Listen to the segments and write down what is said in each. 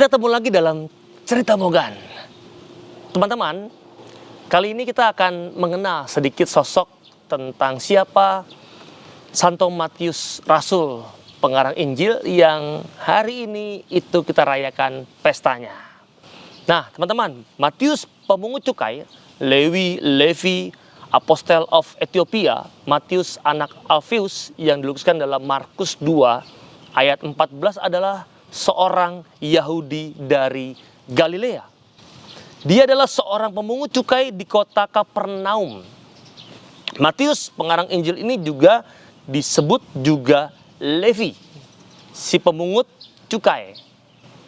Kita ketemu lagi dalam Cerita Mogan. Teman-teman, kali ini kita akan mengenal sedikit sosok tentang siapa Santo Matius Rasul, pengarang Injil yang hari ini itu kita rayakan pestanya. Nah, teman-teman, Matius pemungut cukai, Levi, Apostle of Ethiopia, Matius anak Alfeus yang dilukiskan dalam Markus 2 ayat 14 adalah seorang Yahudi dari Galilea. Dia adalah seorang pemungut cukai di kota Kapernaum. Matius, pengarang Injil ini juga disebut juga Levi, si pemungut cukai.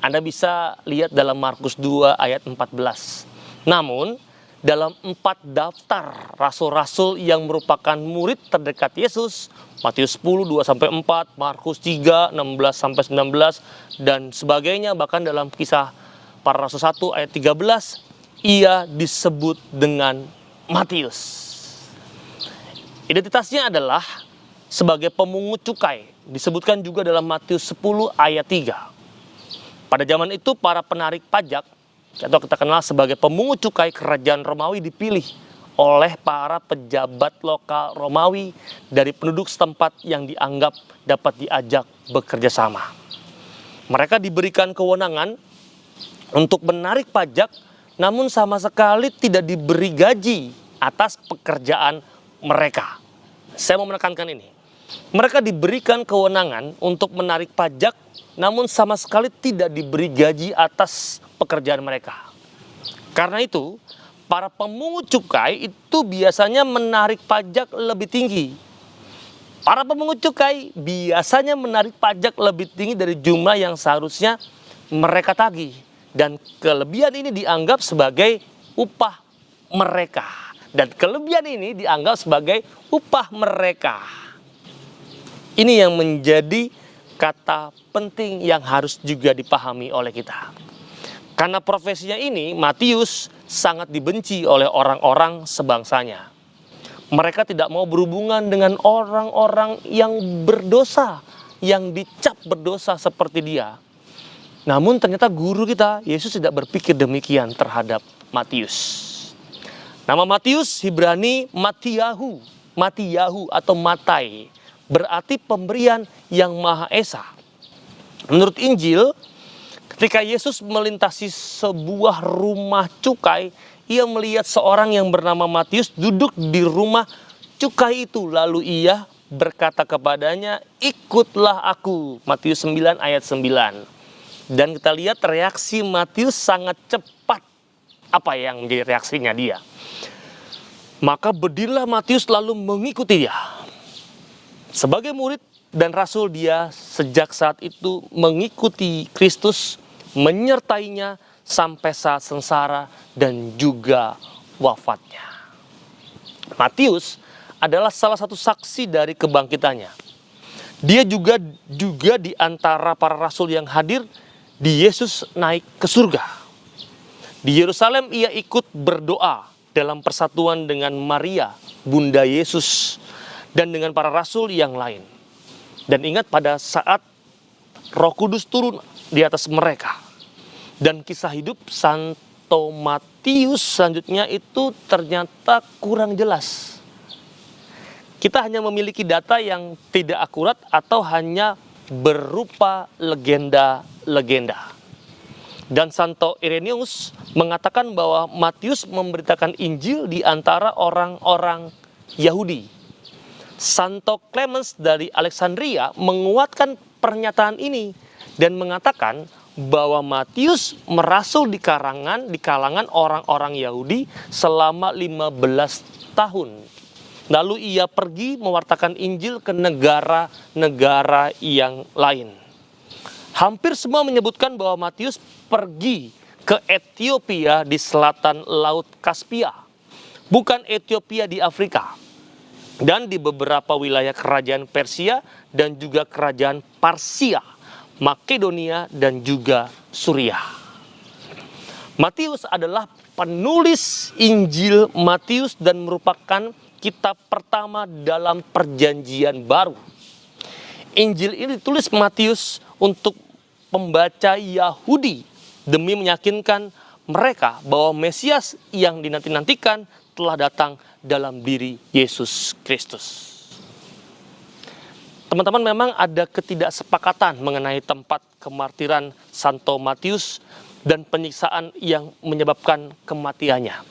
Anda bisa lihat dalam Markus 2 ayat 14. Namun, dalam 4 daftar rasul-rasul yang merupakan murid terdekat Yesus, Matius 10, 2-4, Markus 3, 16-19, dan sebagainya, bahkan dalam kisah para rasul 1 ayat 13, ia disebut dengan Matius. Identitasnya adalah sebagai pemungut cukai, disebutkan juga dalam Matius 10 ayat 3. Pada zaman itu para penarik pajak, atau kita kenal sebagai pemungut cukai kerajaan Romawi, dipilih oleh para pejabat lokal Romawi dari penduduk setempat yang dianggap dapat diajak bekerja sama. Mereka diberikan kewenangan untuk menarik pajak, namun sama sekali tidak diberi gaji atas pekerjaan mereka. Saya mau menekankan ini. Mereka diberikan kewenangan untuk menarik pajak, namun sama sekali tidak diberi gaji atas pekerjaan mereka. Karena itu, para pemungut cukai itu biasanya menarik pajak lebih tinggi. Para pemungut cukai biasanya menarik pajak lebih tinggi dari jumlah yang seharusnya mereka tagih. Dan kelebihan ini dianggap sebagai upah mereka. Dan kelebihan ini dianggap sebagai upah mereka. Ini yang menjadi kata penting yang harus juga dipahami oleh kita. Karena profesinya ini, Matius sangat dibenci oleh orang-orang sebangsanya. Mereka tidak mau berhubungan dengan orang-orang yang berdosa, yang dicap berdosa seperti dia. Namun ternyata guru kita, Yesus, tidak berpikir demikian terhadap Matius. Nama Matius Ibrani Matiyahu atau Matai, berarti pemberian yang Maha Esa. Menurut Injil, ketika Yesus melintasi sebuah rumah cukai, ia melihat seorang yang bernama Matius duduk di rumah cukai itu. Lalu ia berkata kepadanya, "Ikutlah aku." Matius 9 ayat 9. Dan kita lihat reaksi Matius sangat cepat. Apa yang menjadi reaksinya dia? Maka berdirilah Matius lalu mengikuti dia. Sebagai murid dan rasul, dia sejak saat itu mengikuti Kristus, menyertainya sampai saat sengsara dan juga wafatnya. Matius adalah salah satu saksi dari kebangkitannya. Dia juga di antara para rasul yang hadir di Yesus naik ke surga. Di Yerusalem ia ikut berdoa dalam persatuan dengan Maria, Bunda Yesus, dan dengan para rasul yang lain. Dan ingat, pada saat Roh Kudus turun di atas mereka. Dan kisah hidup Santo Matius selanjutnya itu ternyata kurang jelas. Kita hanya memiliki data yang tidak akurat atau hanya berupa legenda-legenda. Dan Santo Irenaeus mengatakan bahwa Matius memberitakan Injil di antara orang-orang Yahudi. Santo Clemens dari Alexandria menguatkan pernyataan ini dan mengatakan bahwa Matius merasul di kalangan orang-orang Yahudi selama 15 tahun. Lalu ia pergi mewartakan Injil ke negara-negara yang lain. Hampir semua menyebutkan bahwa Matius pergi ke Ethiopia di selatan Laut Kaspia, bukan Ethiopia di Afrika. Dan di beberapa wilayah kerajaan Persia dan juga kerajaan Parsia, Makedonia dan juga Suriah. Matius adalah penulis Injil Matius dan merupakan kitab pertama dalam Perjanjian Baru. Injil ini ditulis Matius untuk pembaca Yahudi demi meyakinkan mereka bahwa Mesias yang dinanti-nantikan telah datang dalam diri Yesus Kristus. Teman-teman, memang ada ketidaksepakatan mengenai tempat kemartiran Santo Matius dan penyiksaan yang menyebabkan kematiannya.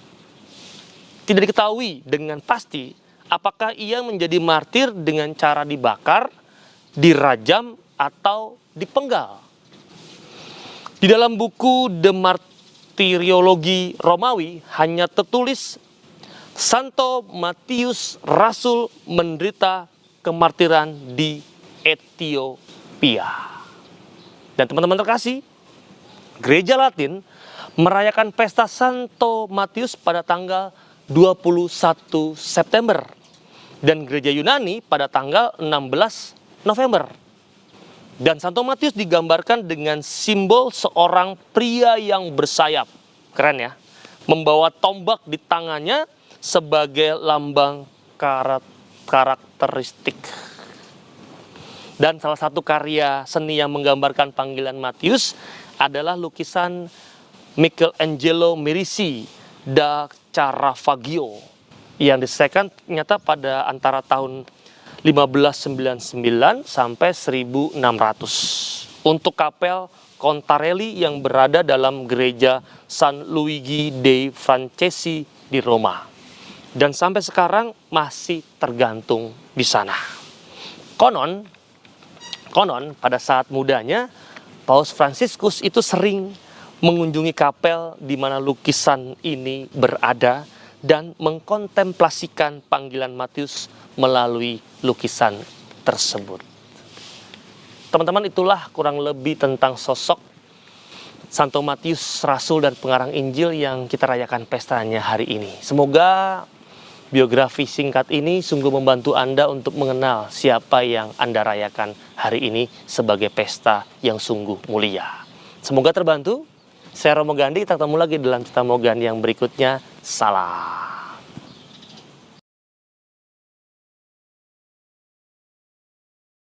Tidak diketahui dengan pasti apakah ia menjadi martir dengan cara dibakar, dirajam, atau dipenggal. Di dalam buku The Martyrologi Romawi hanya tertulis Santo Matius Rasul menderita kemartiran di Ethiopia. Dan teman-teman terkasih, Gereja Latin merayakan pesta Santo Matius pada tanggal 21 September dan Gereja Yunani pada tanggal 16 November. Dan Santo Matius digambarkan dengan simbol seorang pria yang bersayap. Keren ya, membawa tombak di tangannya sebagai lambang karakteristik. Dan salah satu karya seni yang menggambarkan panggilan Matius adalah lukisan Michelangelo Merisi da Caravaggio yang diselesaikan ternyata pada antara tahun 1599 sampai 1600 untuk kapel Contarelli yang berada dalam gereja San Luigi dei Francesi di Roma. Dan sampai sekarang masih tergantung di sana. Konon pada saat mudanya Paus Fransiskus itu sering mengunjungi kapel di mana lukisan ini berada dan mengkontemplasikan panggilan Matius melalui lukisan tersebut. Teman-teman, itulah kurang lebih tentang sosok Santo Matius, Rasul dan pengarang Injil yang kita rayakan pestanya hari ini. Semoga biografi singkat ini sungguh membantu Anda untuk mengenal siapa yang Anda rayakan hari ini sebagai pesta yang sungguh mulia. Semoga terbantu. Saya Romo Gandhi, kita ketemu lagi dalam Cerita Mogan yang berikutnya. Salam.